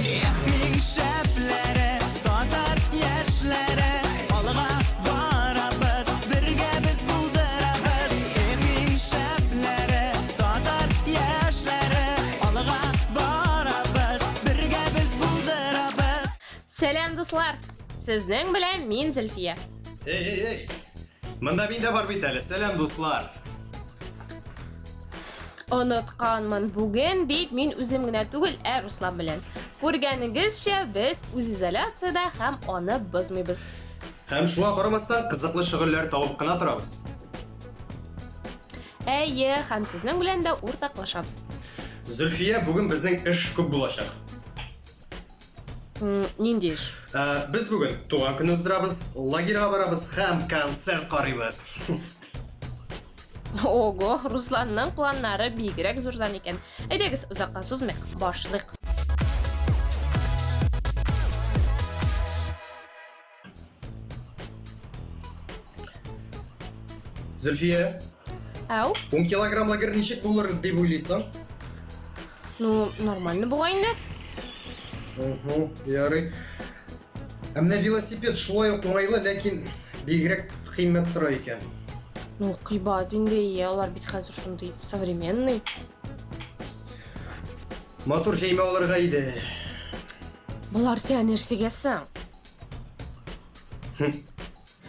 Ehning şəpləri, tatar yaşları, alğa varabız, birgə biz buldurabız. Ehning şəpləri, tatar yaşları, alğa varabız, birgə biz buldurabız. Selam dostlar. Sizning bilan men Zulfiya. Hey. Mında men de var bir tane. Selam dostlar. Unutqanman bugun bek men o'zimgina tugul Ruslan bilan. Ko'rganingizcha biz o'z izolyatsiyada ham onu buzmaymiz. Hem şuna qaramasdan qiziqli shug'ullar topib qana turamiz. Ham sizning bilan da o'rtoqlashamiz. Zulfiya, bugun bizning ish ko'p bo'lacak. Nindi ish? Biz bugun tug'an kun o'zdiramiz, lagerga boramiz ham konsert qaraymiz. Ogo, Ruslanning planlari begirak zo'rdan ekan. Aytag'iz, uzoqqa so'zmay, boshliq. Zulfiya, Au, 10 kilogramm lager nechik bo'lar deb o'ylaysan? normalni bo'lganda. Ярый. Amna velosiped shulay o'ng'ayli, lekin begirak qiymat turar ekan. Qiybat endi, ular bit hozir shunday современный. Motor jaymalarga edi. Bular sen nersigasan?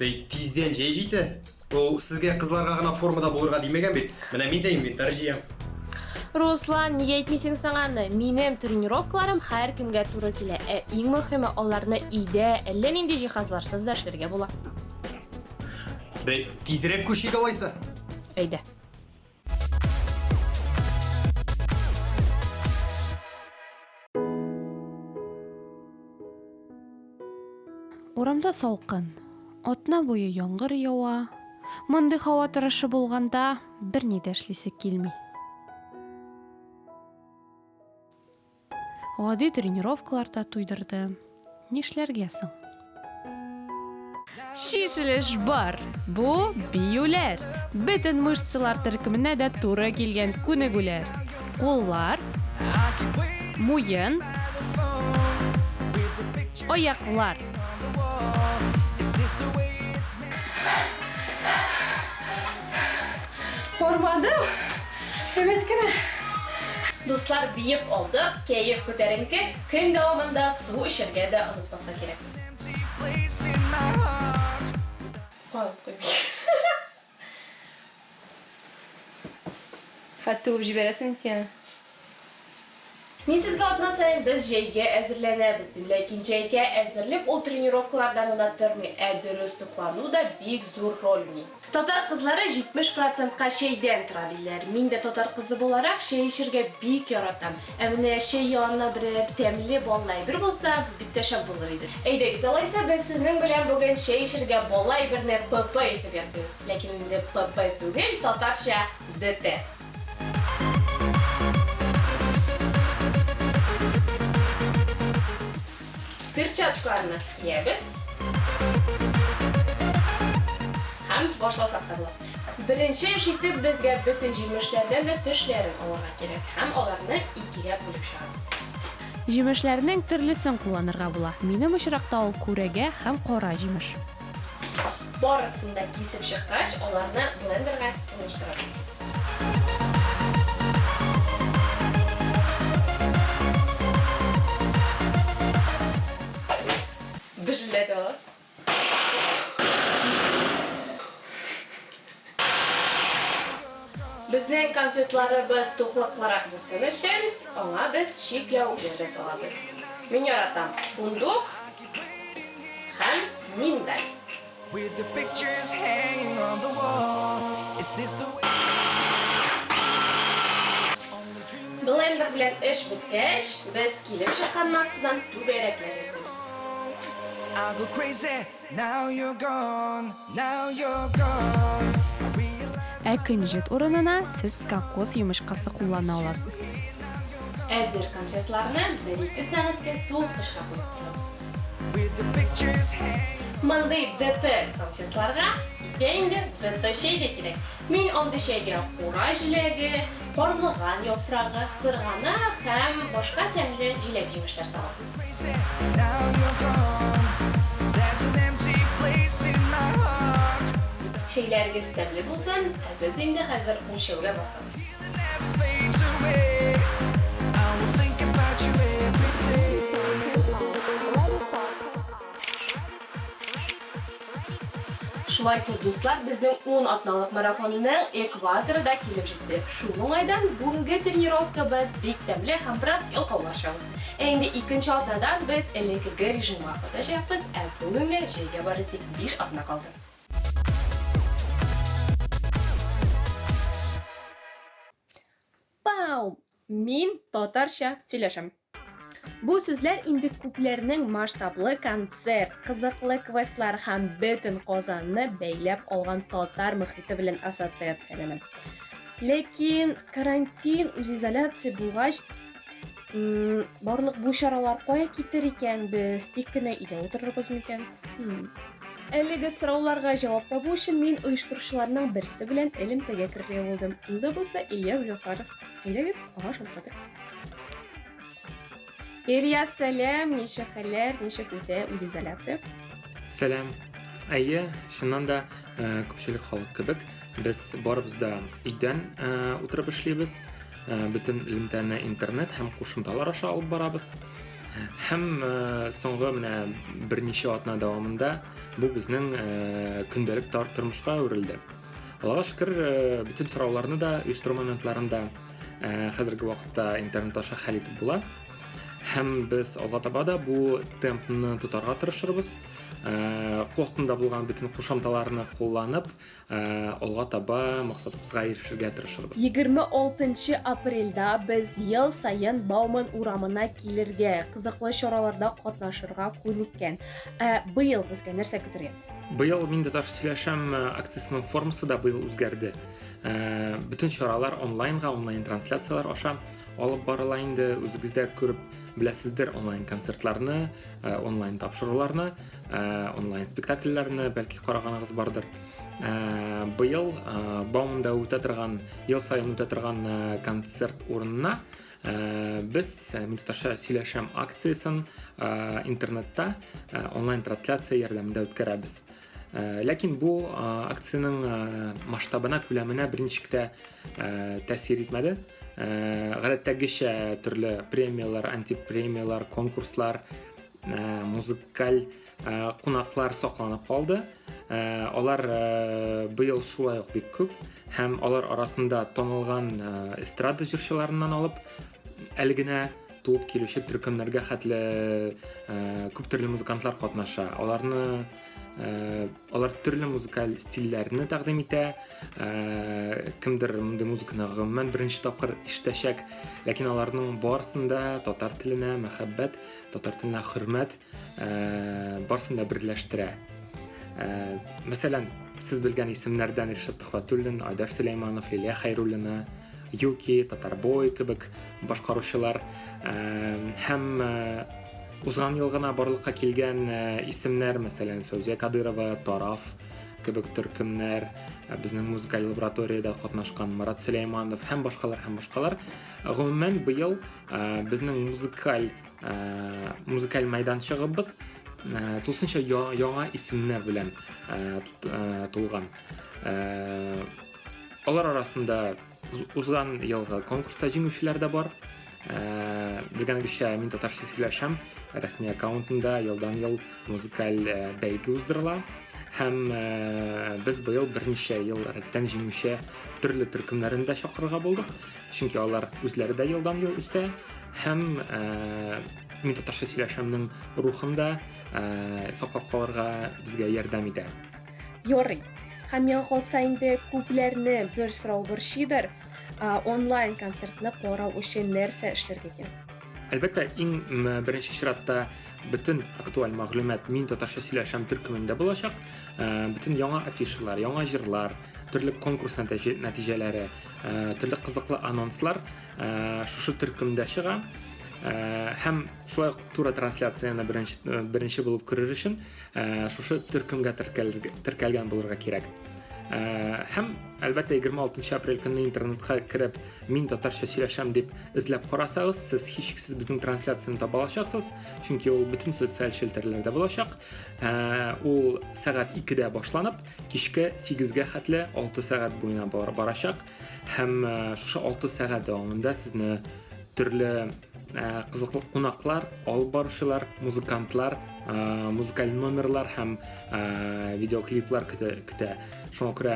Bey, tizden jeyjiydi. O sizga qizlarga g'ana formada bo'lirga demagan bek. Mana men de inventar jiyam. Ruslan, nega aytmaysan sangani? Mening trenirovkalarim har kimga to'g'ri keladi. Eng muhimi, ularni uyda, nindi jihozlarsiz ishlarga bo'ladi. Bey, tezroq ko'shiga olaysa. Ayda. Oramda salqin, otna bo'yi yomg'ir yowa. Bunday havo tirashi bo'lganda bir nida ishlisi kelmay. Oddiy trenirovkalarda to'ydirdi. Nishlargasan? Shishilish bor. Bu biyular. Butun mышцалар turkumina da to'g'ri kelgan ko'nikuvlar. Qo'llar, mo'yin, oyoqlar. Formadim. Demetkina. Do'stlar, biyib oldik. Kayf ko'tarinki. Kun davomida suv ishirga da unutmasa kerak. Hatto jiberasin sen. Men sizga aytmasam, biz jayga hazırlanamiz. Lekin jayga hazırlik ol trenirovkalardan o'ttirmay, durust uxlanu da bek zo'r rol o'ynaydi. Tatar qizlari 70% qa shaydan turadilar. Men de tatar qizi bo'larak shay ishirga bek yaratam. Ammo shay yonina bir temli bollay bir bo'lsa, bitta shab bo'lar edi. Aydagiz olaysa, biz sizning bilan bugun shay ishirga bollay birni PP etib yasaymiz. Lekin endi PP tugul, tatarcha DT. Perчаткlarni kiyamiz. Ham boshlasak da bo'ladi. Birinchi ish etib bizga butun jimishlardan da tishlarini olishga kerak. Ham ularni ikkiga bo'lib chiqamiz. Jimishlarning turlisini qo'llanirga bo'ladi. Mening mashriqda ol ko'raga ham qora jimish. Borisini da kesib chiqqach, ularni blenderga solishtiramiz. Bijillatamiz. Bizning konfetlarimiz to'qliqroq bo'lsin uchun, ona biz shikla o'rda solamiz. Men yaratam funduq ham mindak. With the pictures hanging on the wall, is this the way? Blender bilan ish bitgach, biz kelib chiqqan massadan to'garaklar yasaymiz. I go crazy, now you're gone, now you're gone. Kunjut o'rnina siz kokos yumishqasi qo'llana olasiz. Әзер конфетларны 1-2 сәгатькә суытышка куеп торабыз. with the pictures hang. Мындай ДТ конфетларга безгә инде ДТ шәй дә кирәк. Мин андый шәйгә кура җиләге, карлыган яфрагы, сырганы һәм башка тәмле җиләк-җимешләр салам. Crazy, now you're gone. There's an empty place in my heart. Шәйләрегез тәмле булсын, ә без инде хәзер үлчәүгә басабыз. Never fades away. I will think about you every day. Шулай ки, дуслар, безнең 10 атналык марафонның экваторы да килеп җитте. Шул уңайдан бүгенге тренировкабыз бик тәмле һәм бераз ялкаулашабыз. Инде икенче атнадан без элеккеге режимга кайтачакбыз, ә бүгенге җәйгә бары тик 5 атна калды. Пау! Мин татарча сөйләшәм. Бу сүзләр инде күпләрнең масштаблы концерт, кызыклы квестлар һәм бөтен Казанны бәйләп алган татар мөхите белән ассоциацияләнә. Ләкин карантин, изоляция булгач, барлык бу чаралар кая китер икән, без тик кенә өйдә утырырбыз микән? Әлеге сорауларга җавап табу өчен мин оештыручыларның берсе белән элемтәгә керергә булдым. Инде булса Ильяс Гафаров. Әйдәгез, аңа шалтыратыйк. Ильяс, сәлам, ничек хәлләр, ничек үтә үз изоляция? Сәлам. Әйе, шуннан да күпчелек халык кебек, без барыбыз да өйдән утырып эшлибез. Бөтен элемтәне интернет һәм кушымталар аша алып барабыз. Һәм соңгы менә берничә атна дәвамында бу безнең көндәлек тормышка әверелде. Аллага шөкер, бөтен сорауларны да оештыру моментларында хәзерге вакытта интернет аша хәл итеп була. Һәм без алга таба да бу темпны тотарга тырышырбыз. Костында булган бөтен кушамталарны кулланып, алга таба максатыбызга ирешергә тырышырбыз. 26 апрельдә без ел сайын Бауман урамына килергә, кызыклы чараларда катнашырга күнеккән. Быел безгә нәрсә көтәргә? Быел мин татарча сөйләшәм акциясының формасы да быел үзгәрде. Бөтен чаралар онлайнга, онлайн трансляциялар аша алып барыла инде. Үзегездә күреп беләсездер онлайн концертларны, онлайн тапшыруларны, онлайн спектакльләрне бәлки караганыгыз бардыр. Быел Бауманда үтә торган, ел сайын үтә торган концерт урынына без мин татарча сөйләшәм акциясын интернетта онлайн трансляция ярдәмендә үткәрәбез. Ләкин бу акциянең масштабына, күләменә берничек тә тәэсир итмәде. Гадәттәгечә төрле премиялар, антипремиялар, конкурслар, музыкаль кунаклар сакланып калды. Алар быел шулай ук бик күп һәм алар арасында танылган эстрада җырчыларыннан алып әлегенә туып килүче төркемнәргә хәтле күп төрле музыкантлар катнаша. Алар төрле музыкаль стильләрне тәкъдим итә. Кемдер мондый музыканы гомумән беренче тапкыр ишетәчәк, ләкин аларның барысында татар теленә мәхәббәт, татар теленә хөрмәт барысын да берләштерә. Мәсәлән, сез белгән исемнәрдән Ришат Төхвәтуллин, Айдар Сөләйманов, Лилия Хәйруллина, Юки, Татарбой кебек башкаручылар һәм узган ел гына барлыкка килгән исемнәр, мәсәлән, Фәүзия Кадырова, Тараф кебек төркемнәр, безнең музыкаль лабораториядә катнашкан Марат Сөләйманов һәм башкалар. Гомумән быел безнең музыкаль мәйданчыгыбыз тулысынча яңа исемнәр белән тулган. Алар арасында узган елгы конкурста җиңүчеләр дә бар. Белгәнегезчә, мин татарча сөйләшәм рәсми аккаунтында елдан-ел музыкаль бәйге уздырыла. Һәм без быел берничә ел рәттән җиңүче төрле төркемнәрендә чакырырга булдык. Чөнки алар үзләре дә елдан-ел үсә һәм мин татарча сөйләшәмнең рухында саклап калырга безгә ярдәм итә. Ярый. Һәм яңа калса инде күпләрне бер сорау борчыйдыр. Онлайн концертны карау өчен нәрсә эшләргә кирәк? Әлбәттә, иң беренче чиратта бөтен актуаль мәгълүмат мин татарча сөйләшәм төркемендә булачак. Бөтен яңа афишалар, яңа җырлар, Türlü konkurs neticeleri, türlü kızıklı anonslar şu türkümde çığa. Hem şulay tura translyatsiyani birinchi bo'lib ko'rish uchun shu turkumga tirkalgan bo'lirga kerak. Hem albatta 26 aprel kuni internetga kirib "Men tatarcha so'zlasham" deb izlab qarasangiz, siz hech kimsiz bizning translyatsiyani topa olasiz, chunki u butun sotsial shelterlarda bo'lacaq. U soat 2 da boshlanib, kechki 8 ga qatli 6 soat bo'yina boracaq. Hem shu 6 soat davomida sizni turli qiziqli qo'noqlar, olib boruvchilar, muzikantlar, muzikal nomerlar ham videokliplar kuta. Shunga ko'ra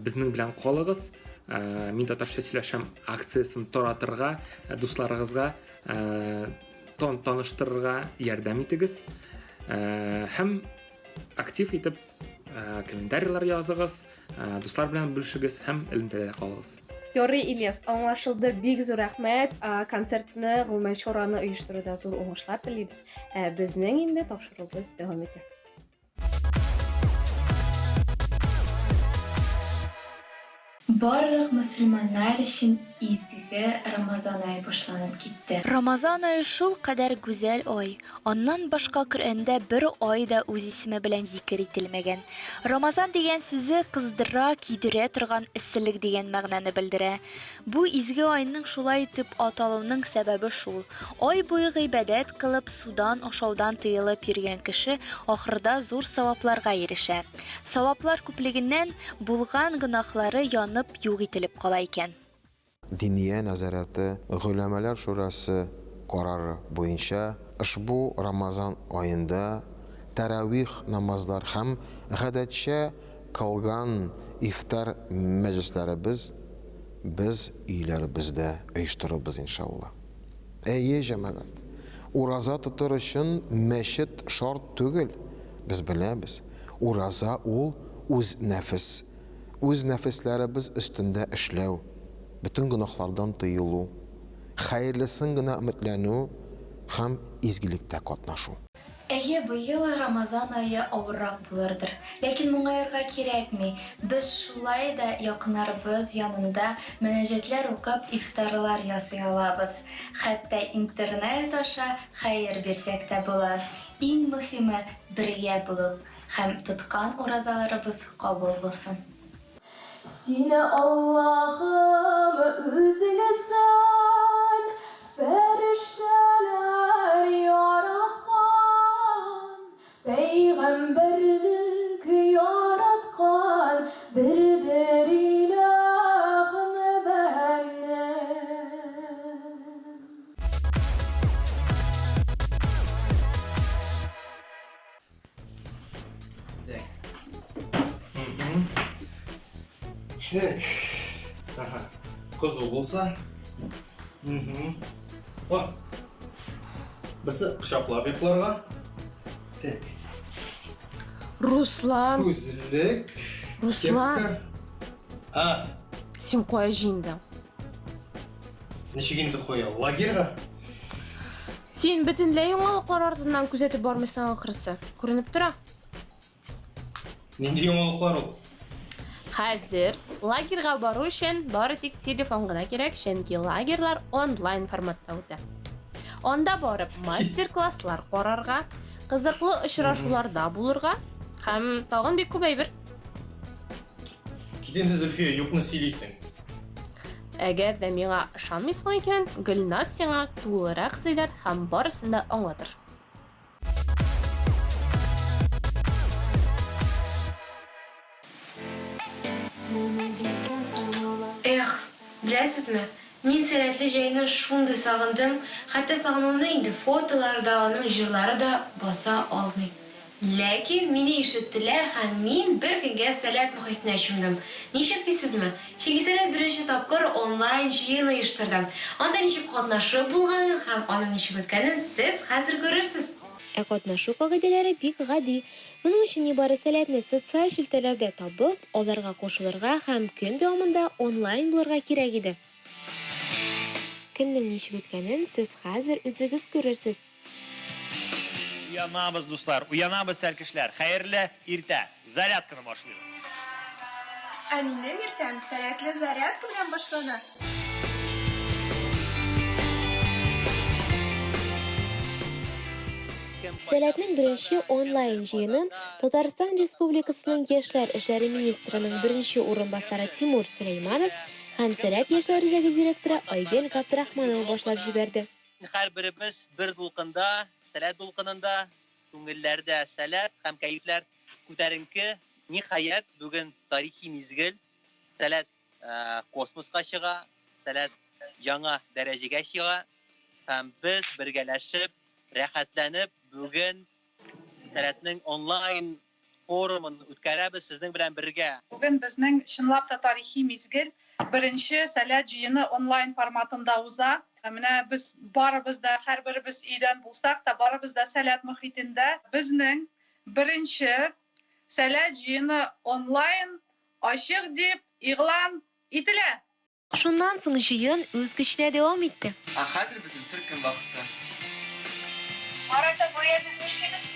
bizning bilan qoling'iz. Men tatarcha so'zlasham aksiyasini to'ratirga, do'stlaringizga tanishtirishga yordam etingiz. Ham aktiv etib kommentariyalar yozing'iz, do'stlar bilan bo'lishingiz, ham ilmda qoling'iz. Yori İlyas, anlaşıldı. Big zor rahmet. Konsertni, g'ulmay chorani uyushtiruvda zo'r o'ngishlar tilaymiz. Bizning endi topshiriqimiz davom etadi. Барлык мөселманнар өчен изге Рамазан ае башланып китте. Рамазан ае шул кадәр гүзәл ай. Аннан башка Коръәндә бер ай да үз исеме белән зикр ителмәгән. Рамазан дигән сүзе кыздыра, кидерә торган исселек дигән мәгънәне белдерә. Бу изге айның шулай итеп аталуының сәбәбе шул. Ай буе гыйбадәт кылып, судан, ашаудан тыелып йөргән кеше ахырда зур савапларга ирешә. Саваплар күплегеннән булган гынахлары янып юк ителеп кала икән. Diniye nazarati G'ulamolar Shurasi qarori bo'yicha ushbu Ramazon oyida taravih namozlar ham g'adatcha qolgan iftar majlislari biz uylarimizda uyushtiramiz inshaalloh. Ey jamoat, uraza tutish uchun masjid shart tugul. Biz bilamiz. Uraza ul o'z nafslarimiz ustida ishlaw, bütün günahlardan tıyılu, hayırlısın gına ümitlenu, hem izgilikte katnaшу. Әйе, быел Рамазан айы авыррак булырдыр. Ләкин моңаерга кирәкми. Без шулай да якыннарыбыз янында мөнәҗәтләр укып ифтарлар ясый алабыз. Хәтта интернет аша хәер бирсәк тә була. Иң мөһиме бергә булу һәм тоткан уразаларыбыз кабул булсын. Сине Аллаһым үзеңә сан, фәрештәләр яраткан, пәйгамбәрлек яраткан, бердер илаһым Tek. Kız olsa. Bak. Bizi kışaplap yapılarga. Tek. Ruslan, Güzellik. Ruslan. Ha. Sen qo'ya jingda. Nechigindi qo'ya? Lagerga. Sen butunlay yo'qlar ortidan kuzatib bormaysan oxirisi. Ko'rinib tura. Nenda yo'qlar u? Hozir lagerga boru uchun bari tik telefon gina kerak, chunki lagerlar onlayn formatda o'tadi. Onda borib master-klasslar qararga, qiziqli uchrashuvlarda bo'lurga ham tag'in bek ko'payib. Ketendi Zulfiya, yo'qni siyleysen. Agar da menga ishonmaysan ekan, Gulnaz senga to'liq so'zlar ham borisini anglatir. Білесізме, мен сәләтлі жайны шунды сағындым, хәтта сағынуымны инде фотоларда, оның жырлары да баса алмай. Ләкин мені ишеттілер, һәм мен бір күнге сәләт мұхитіне чумдым. Ничек дейсізме? Шегесәләт бірінші тапқыр онлайн жиын ұйыштырдым. Анда ничек катнашу булганын һәм аның ничек үткәнен сіз хәзер күрерсез. Катнашу кагыйдәләре бик гади. Моның өчен нибары сәләтне социаль шелтәләрдә табып, аларга кушылырга һәм көн дәвамында онлайн булырга кирәк иде. Көннең ничек үткәнен сез хәзер үзегез күрерсез. Уянабыз, дуслар, уянабыз, сәлкешләр. Хәерле иртә. Зарядканы башлыйбыз. Ә минем иртәм сәләтле зарядка белән башлана. Сәләтнең беренче онлайн җыенын Татарстан Республикасының Яшьләр эшләре министрының беренче урынбасары Тимур Сөләйманов һәм Сәләт яшьләр үзәге директоры Айгөл Габдрахманова башлап җибәрде. Һәрберебез бер дулкында, сәләт дулкынында, күңелләрдә сәләт һәм кәефләр күтәренке. Ниһаять, бүген тарихи мизгел. Сәләт космоска чыга, сәләт яңа дәрәҗәгә чыга. Һәм без бергәләшеп, рәхәтләнеп, бүген сәләтнең онлайн форумын үткәрәбез сезнең белән бергә. Бүген безнең чынлап та тарихи мизгел. Беренче сәләт җыены онлайн форматында уза. Менә без барыбыз да һәрберебез өйдән булсак та барыбыз да сәләт мөхитендә безнең беренче сәләт җыены онлайн ачык дип игълан ителә. Шуннан соң җыен үз көченә дәвам итте. Хәзер безнең төркем вакыты. Арада буя без нишлибез?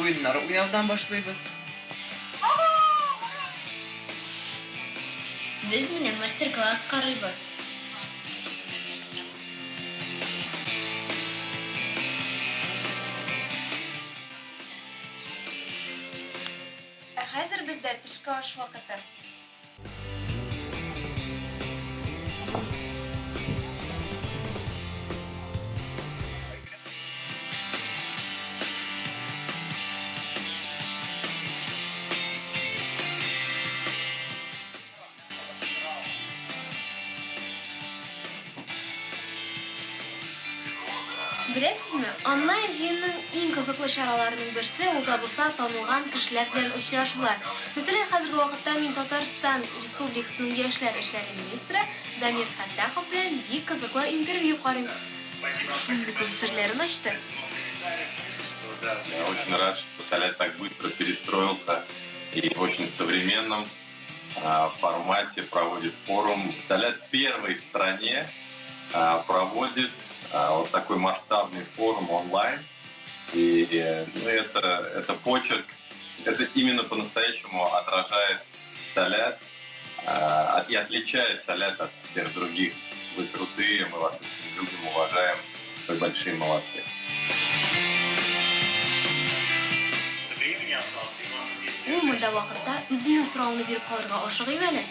Уеннар уйнаудан башлыйбыз. Без менә мастер-класс карыйбыз. Хәзер бездә төшке аш вакыты. Беләсезме, онлайн җыенның иң кызыклы чараларының берсе ул да булса танылган кешеләр белән очрашулар. Мәсәлән, хәзерге вакытта мин Татарстан Республикасының Яшьләр эшләре министры Дамир Хәттахов белән бик кызыклы интервью карыйм. Шундый күп серләрен ачты. Я очень рад, что Сәләт так быстро перестроился и в очень современном формате проводит форум. Сәләт первый в стране проводит вот такой масштабный форум онлайн. И это почерк, это именно по-настоящему отражает Сәләт и отличает Сәләт от всех других. Вы крутые, мы вас очень любим, уважаем, вы большие молодцы. Ул монда вакытта үзенең соравын биреп калырга ашыгый әле.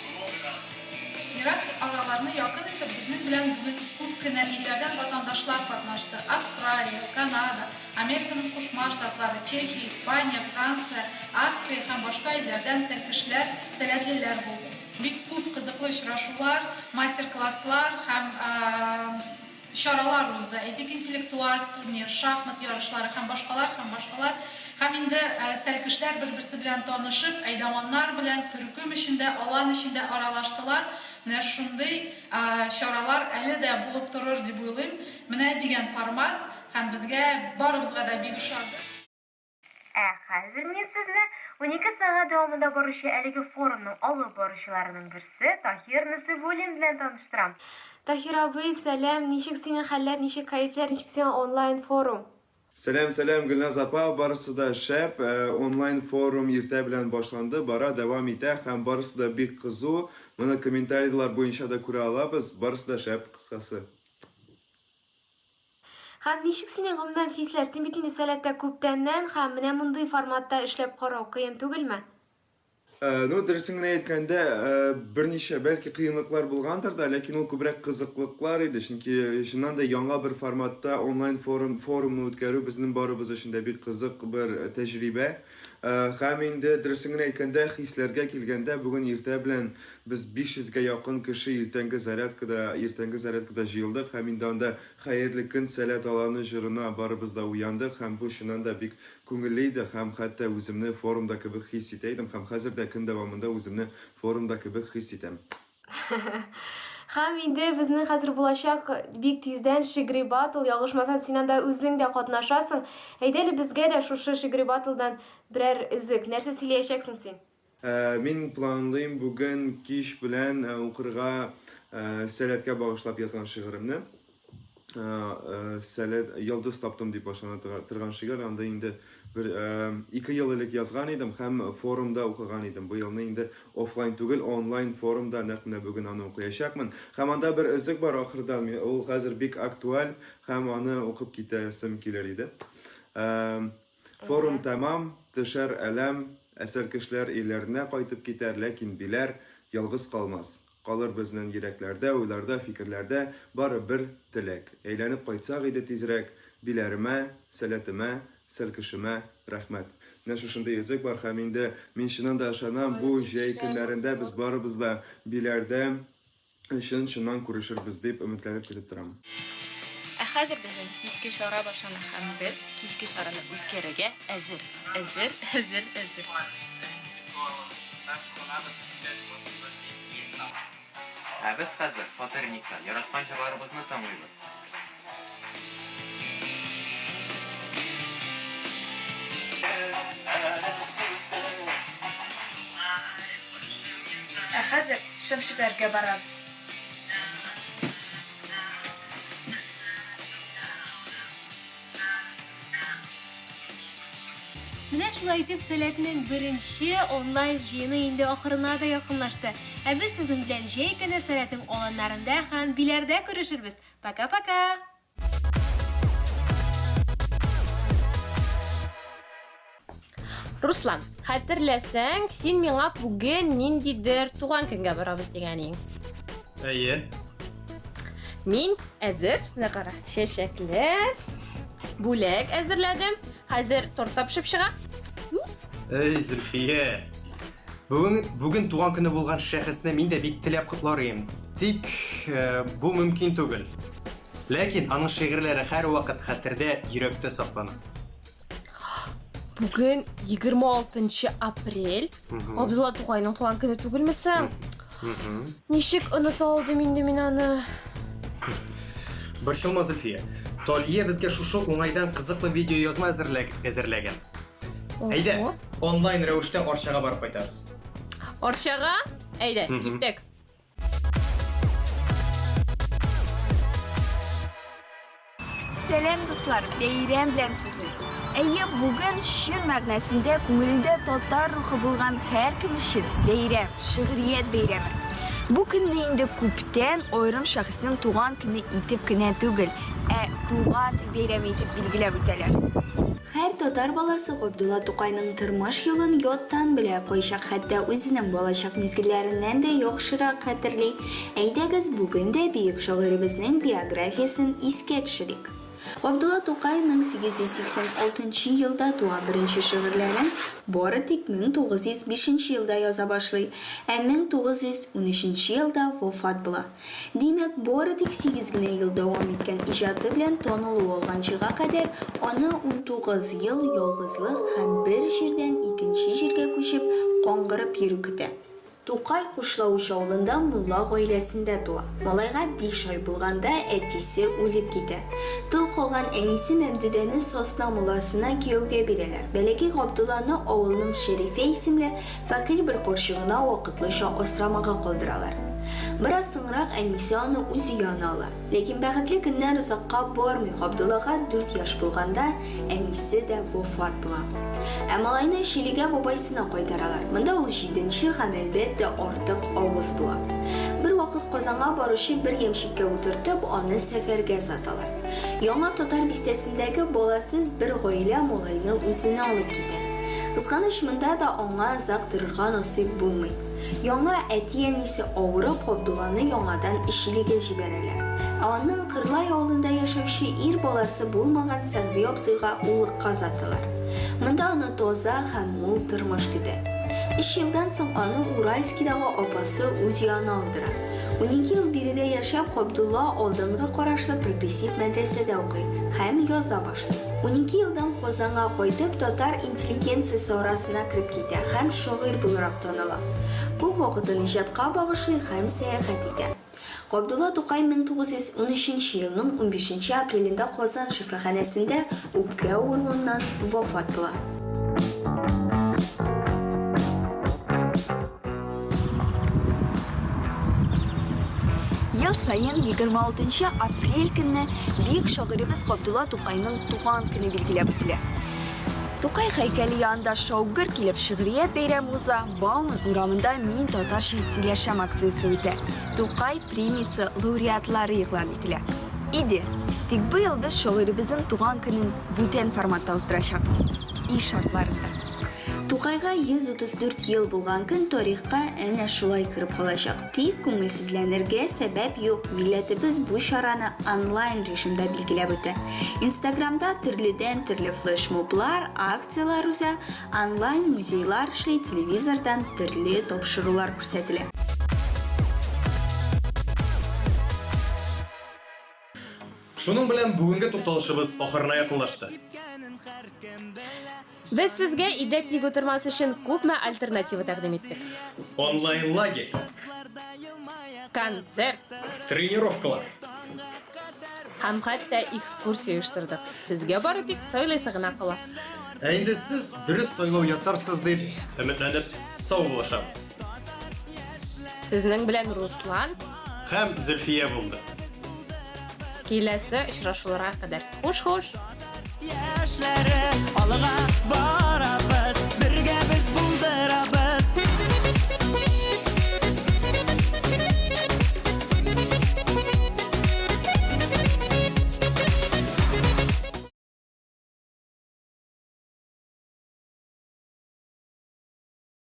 Ирак араларны якын итеп безнең белән бүген күп кенә илләрдән ватандашлар катнашты. Австралия, Канада, Американың Кушма Штатлары, Чехия, Испания, Франция, Австрия һәм башка илләрдән кешеләр, сәләтлеләр булды. Бик күп кызыклы очрашулар, мастер-класслар һәм чаралар узды. Әйтик, интеллектуаль турнир, шахмат ярышлары һәм башкалар. Һәм инде сәлкешләр бер-берсе белән танышып, әйдаманнар белән төркем эчендә, алан эчендә аралаштылар. Менә шундый чаралар әле дә булып торыр дип уйлыйм. Менә дигән формат һәм безгә барыбызга да бик ошады. Хәзер мин сезне 12 сәгать дәвамында баручы әлеге форумның алып баручыларының берсе Таһир Насыйбуллин белән таныштырам. Таһир абый, сәлам, ничек синең хәлләр, ничек кайфлар, ничек синең онлайн форум? Сәлам, Гөлназ апа, барысы да шәп, онлайн форум иртә белән башланды, бара дәвам итә, һәм барысы да бик кызу. Моны комментарийлар буенча да күрә алабыз, барысы да шәп, кыскасы. Һәм ничек синең гомумән хисләр? Син бит инде Сәләттә күптәннән һәм менә мондый форматта эшләп карау кыен түгелме? Дөресен генә әйткәндә, берничә бәлки кыенлыклар булгандыр да, ләкин ул күбрәк кызыклыклар иде, чөнки чыннан да яңа бер форматта онлайн форумны үткәрү безнең барыбыз өчен дә бик кызык бер тәҗрибә. Һәм инде дөресен генә әйткәндә, хисләргә килгәндә, бүген иртә белән без 500-гә якын кеше иртәнге зарядкада җыелдык, һәм инде анда хәерле көн Сәләт аланы җырына барыбыз да уяндык, һәм бу чыннан да бик күңелле иде, һәм хәтта үземне форумда кебек хис итә идем, һәм хәзер дә көн дәвамында үземне форумда кебек хис итәм. Һәм инде безнең хәзер булачак бик тиздән Шигри Батл, ялгышмасам син анда үзең дә катнашасың. Әйдәле безгә дә шушы Шигри Батлдан берәр изек, нәрсә сөйләячәксең син? Мин планлыйм бүген кич белән укырга Сәләткә багышлап язган шигыремне. Сәләт йылдыз таптым дип башлана торган шигырь, анда инде bir 2 ел элек язган идем һәм форумда укыган идем. Бу елны инде офлайн түгел, онлайн форумда нәкъ бүген аны укыячакмын. Һәм анда бер өзек бар ахырда, ул хәзер бик актуаль һәм аны укып китәсем килер иде. Форум тәмам, төшәр әләм, әсәр кешеләр өйләренә кайтып китәр, ләкин биләр ялгыз калмас. Калыр безнең йөрәкләрдә, уйларда, фикерләрдә бары бер теләк. Әйләнеп кайтсак иде тизрәк, биләремә, сәләтемә, сәлкешемә рәхмәт. Менә шушындай язык бар һәм инде мин чыннан да ышанам, бу җәй көннәрендә без барыбыз да биләрдә чыннан күрешербез дип өметләнеп көтеп торам. Хәзер безнең кичке чара башлана һәм без кичке чараны үткәрергә әзер. Biz hozir Foternikda yaratgan chorlarimizni tanlaymiz. Hozir Шәмшибәргә барабыз. Менә шулай итеп сәләтнең беренче онлайн җыены инде ахырына да якынлашты. Ә без сезнең белән җәй көне сәләтнең аланнарында һәм биләрдә күрешербез. Пока-пока. Руслан, хәтерләсәң, син миңа бүген ниндидер туган көнгә барабыз дигәнең. Әйе. Мин әзер, менә кара, чәчәкләр, бүләк әзерләдем. Хәзер торт пешеп чыга. Эй, Зөлфия. Бүген туган көне булган шәхесне мин дә бик теләп котларым. Тик бу мөмкин түгел. Ләкин аның шигырьләре һәр вакыт хәтердә, йөрәктә саклана. Бүген 26 апрель. Абдулла тугайның туган көне түгелме соң? Ничек оныта алдым инде мин аны? Борчылма, Зөлфия. Талия безгә шушы уңайдан кызыклы видео язма әзерләгән. Әйдә, онлайн рәвештә Арчага барып кайтабыз. Арчага? Әйдә, киттек. Сәлам дуслар, бәйрәм белән сезне. Әйе, бүген чын мәгънәсендә күңелдә татар рухы булган һәркем өчен бәйрәм, шигърият бәйрәме. Бу көнне инде күптән аерым шәхеснең туган көне итеп кенә түгел, туган бәйрәме итеп билгеләп үтәләр. Һәр татар баласы Габдулла Тукайның тормыш юлын яттан белә кайчак, хәтта үзенең балачак мизгелләреннән дә яхшырак хәтерли. Әйдәгез бүген дә бөек шагыйребезнең биографиясын искә төшерик. Габдулла Тукай 1886 елда туа, беренче шигырьләрен бары тик 1905 елда яза башлый, 1913 елда вафат була. Димәк, бары тик 8 генә ел дәвам иткән иҗаты белән танылу алганчыга кадәр аны 19 ел ялгызлык һәм бер җирдән икенче җиргә күчеп, каңгырып йөрү көтә. Тукай Кушлауч авылында мулла гаиләсендә туа. Малайга 5 ай булганда әтисе үлеп китә. Тол калган әнисе Мәмдүдәне Сосна мулласына кияүгә бирәләр. Бәләки Габдулланы авылның Шәрифә исемле фәкыйрь бер карчыгына вакытлыча асрамага калдыралар. Бераз соңрак әнисе аны үзе янына ала. Ләкин бәхетле көннәр озакка бармый. Габдуллага 4 яшь булганда әнисе дә вафат була. Малайны Шилегә бабайсына кайтаралар. Монда ул 7нче һәм әлбәттә артык авыз була. Бер вакыт Казанга баручы бер ямщикка утыртып, аны сәфәргә саталар. Яңа татар бистәсендәге баласыз бер гаилә малайны үзенә алып китә. Кызганыч, монда да аңа озак торырга насыйп булмый. Яңа әти-әнисе авырып, Габдулланы яңадан Шилегә җибәрәләр. Аның Кырлай авылында яшәүче ир баласы булмаган Сәгъди абзыйга уллыкка озаталар. Монда аны таза һәм мул тормыш көтә. 3 елдан соң аны Уральскийдагы апасы үз янына алдыра. 12 ел биредә яшәп, Габдулла алдынгы карашлы прогрессив мәдрәсәдә укый һәм яза башлый. 12 елдан Казанга кайтып, татар интеллигенциясе арасына кирип китә һәм шагыйрь буларак таныла. Бу вакытын иҗатка багышлый һәм сәяхәт итә. Габдулла Тукай 1913 елның 15 апрелендә Казан шифаханәсендә үпкә авыруыннан вафат була. Ел сайын 26 апрель көнне бик шагыйрыбыз Габдулла Тукайның туган көне билгеләп үтелә. Тукай һәйкәле янында шаугыр килеп шигърият бәйрәме уза, Бауман урамында мин татарча сөйләшәм акциясе үтә. Тукай премиясе лауреатлары игълан ителә. Иде, тик быел без шагыйрыбызның туган көнен бүтән форматта уздырачакбыз. И шартларында. Тукайга 134 ел булган көн тарихка әнә шулай киреп калачак. Тик күңелсезләнергә сәбәп юк. Милләтебез бу чараны онлайн режимда билгеләп үтә. Инстаграмда төрле флешмоблар, акциялар уза, онлайн музейлар эшли, телевизордан төрле тапшырулар күрсәтелә. Шуның белән бүгенге тукталышыбыз ахырына якынлашты. Без сезгә идәк тик утырмас өчен күпме альтернатива тәкъдим иттек. Онлайн лагерь, Концерт тренировкалар. һәм хәтта экскурсия оештырдык. Сезгә бары тик сайлыйсы гына кала. Ә инде сез дөрес сайлау ясарсыз дип өметләнеп саулашабыз. Сезнең белән Руслан Һәм Зөлфия булды. киләсе очрашуларга кадәр. Хуш-хуш. Яшьләре алга